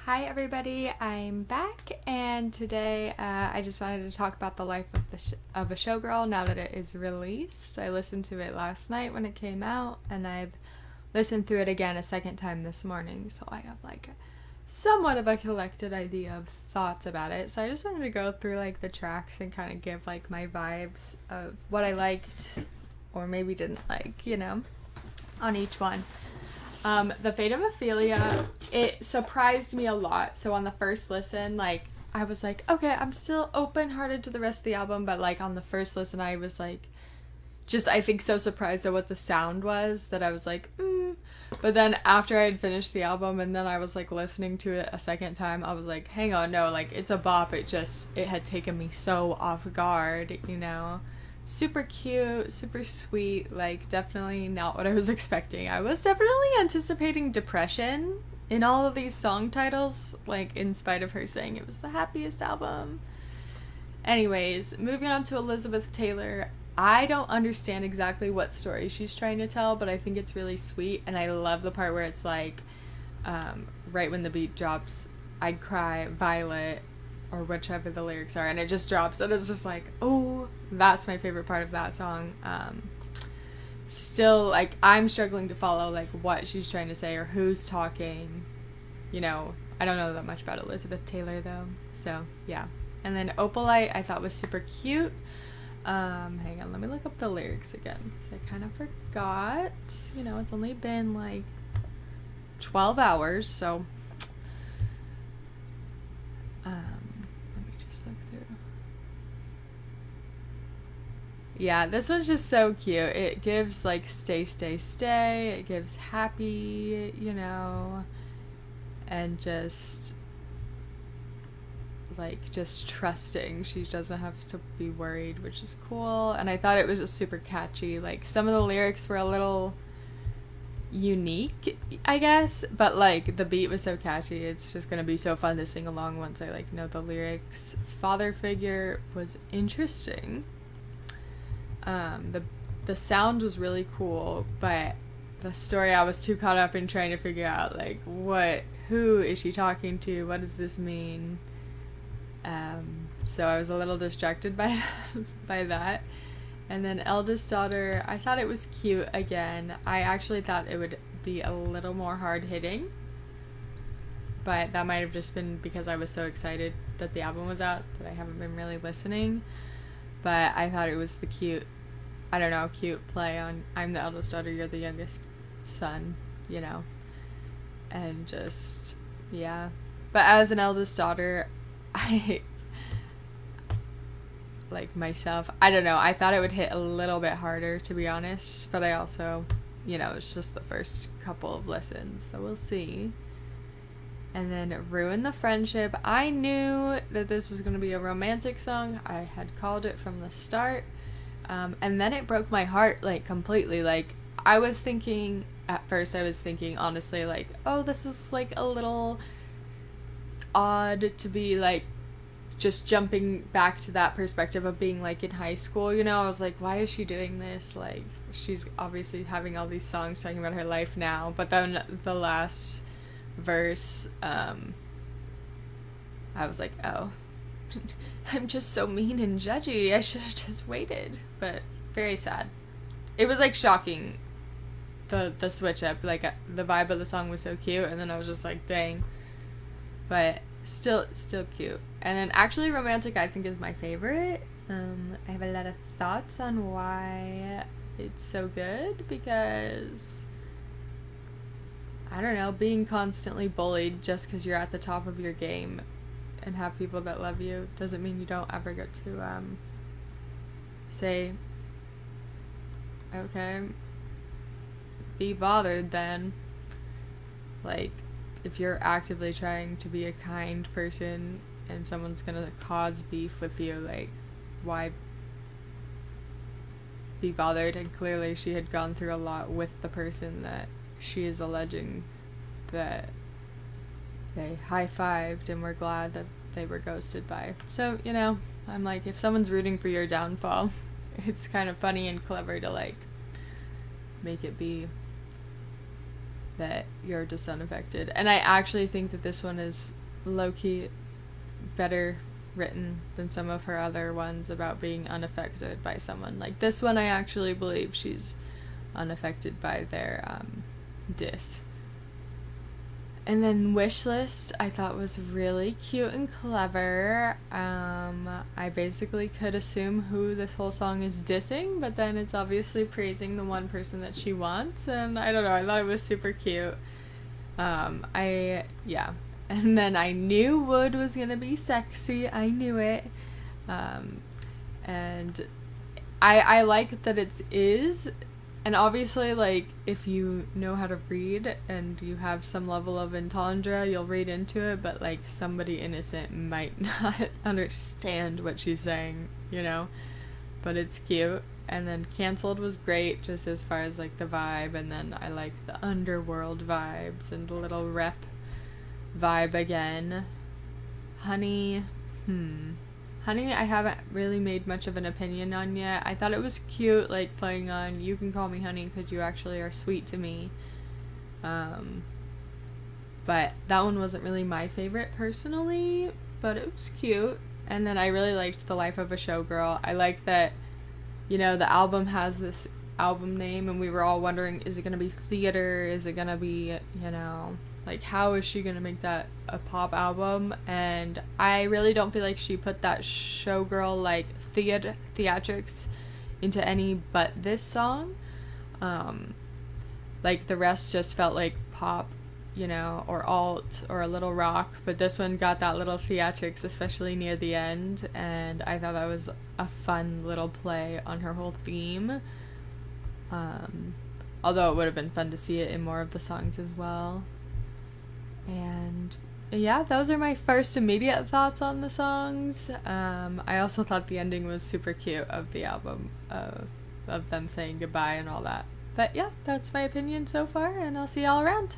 Hi everybody, I'm back, and today I just wanted to talk about the life of of a showgirl now that it is released. I listened to it last night when it came out, and I've listened through it again a second time this morning, so I have like somewhat of a collected idea of thoughts about it. So I just wanted to go through like the tracks and kind of give like my vibes of what I liked or maybe didn't like, on each one. The Fate of Ophelia, it surprised me a lot. So on the first listen, like, I was like, okay, I'm still open-hearted to the rest of the album, but like on the first listen, I was like, I think so surprised at what the sound was that I was like, But then after I had finished the album and then I was like listening to it a second time, I was like, hang on, no, like it's a bop. It had taken me so off guard, Super cute, super sweet, like definitely not what I was expecting. I was definitely anticipating depression in all of these song titles, like in spite of her saying it was the happiest album. Anyways, moving on to Elizabeth Taylor. I don't understand exactly what story she's trying to tell, but I think it's really sweet, and I love the part where it's like, right when the beat drops, I'd cry, Violet, or whichever the lyrics are, and it just drops, and it's just like, oh, that's my favorite part of that song. Still, like, I'm struggling to follow, like, what she's trying to say or who's talking, I don't know that much about Elizabeth Taylor, though, so, yeah. And then Opalite, I thought was super cute. Hang on, let me look up the lyrics again, because I kind of forgot, it's only been, like, 12 hours, so, yeah, this one's just so cute. It gives, like, stay, stay, stay. It gives happy, and just, like, just trusting. She doesn't have to be worried, which is cool. And I thought it was just super catchy. Like, some of the lyrics were a little unique, I guess, but, like, the beat was so catchy. It's just gonna be so fun to sing along once I, like, know the lyrics. Father figure was interesting. The sound was really cool, but the story, I was too caught up in trying to figure out, like, who is she talking to? What does this mean? So I was a little distracted by that. And then Eldest Daughter, I thought it was cute again. I actually thought it would be a little more hard-hitting, but that might have just been because I was so excited that the album was out that I haven't been really listening. But I thought it was the cute play on I'm the eldest daughter, you're the youngest son, and just, yeah. But as an eldest daughter, I, like myself, I don't know, I thought it would hit a little bit harder, to be honest, but I also, it's just the first couple of listens, so we'll see. And then Ruin the Friendship. I knew that this was going to be a romantic song. I had called it from the start. And then it broke my heart, like, completely. Like, at first I was thinking, honestly, like, oh, this is, like, a little odd to be, like, just jumping back to that perspective of being, like, in high school, I was like, why is she doing this? Like, she's obviously having all these songs talking about her life now. But then the last verse, I was like, oh, I'm just so mean and judgy, I should have just waited. But very sad. It was like shocking, the switch up, like the vibe of the song was so cute, and then I was just like, dang. But still cute. And then actually Romantic, I think, is my favorite. I have a lot of thoughts on why it's so good, because I don't know, being constantly bullied just because you're at the top of your game and have people that love you doesn't mean you don't ever get to say, okay, be bothered then. Like, if you're actively trying to be a kind person and someone's gonna cause beef with you, like, why be bothered? And clearly she had gone through a lot with the person that she is alleging that they high-fived and were glad that they were ghosted by. So, I'm like, if someone's rooting for your downfall, it's kind of funny and clever to, like, make it be that you're just unaffected. And I actually think that this one is low-key better written than some of her other ones about being unaffected by someone. Like this one, I actually believe she's unaffected by their diss. And then Wishlist I thought was really cute and clever. I basically could assume who this whole song is dissing, but then it's obviously praising the one person that she wants, and I don't know, I thought it was super cute. And then I knew Wood was gonna be sexy. I knew it. And I like that it is. And obviously, like, if you know how to read and you have some level of entendre, you'll read into it, but, like, somebody innocent might not understand what she's saying, you know? But it's cute. And then Cancelled was great, just as far as, like, the vibe. And then I like the underworld vibes and the little rep vibe again. Honey, I haven't really made much of an opinion on yet. I thought it was cute, like, playing on "You can call me honey because you actually are sweet to me." But that one wasn't really my favorite personally, but it was cute. And then I really liked The Life of a Showgirl. I like that, you know, the album has this album name, and we were all wondering, is it going to be theater? Is it going to be, you know, like, how is she going to make that a pop album? And I really don't feel like she put that showgirl, like, theatrics into any but this song. Like, the rest just felt like pop, you know, or alt, or a little rock. But this one got that little theatrics, especially near the end. And I thought that was a fun little play on her whole theme. Although it would have been fun to see it in more of the songs as well. And yeah, those are my first immediate thoughts on the songs. I also thought the ending was super cute of the album, of them saying goodbye and all that. But yeah, that's my opinion so far, and I'll see y'all around.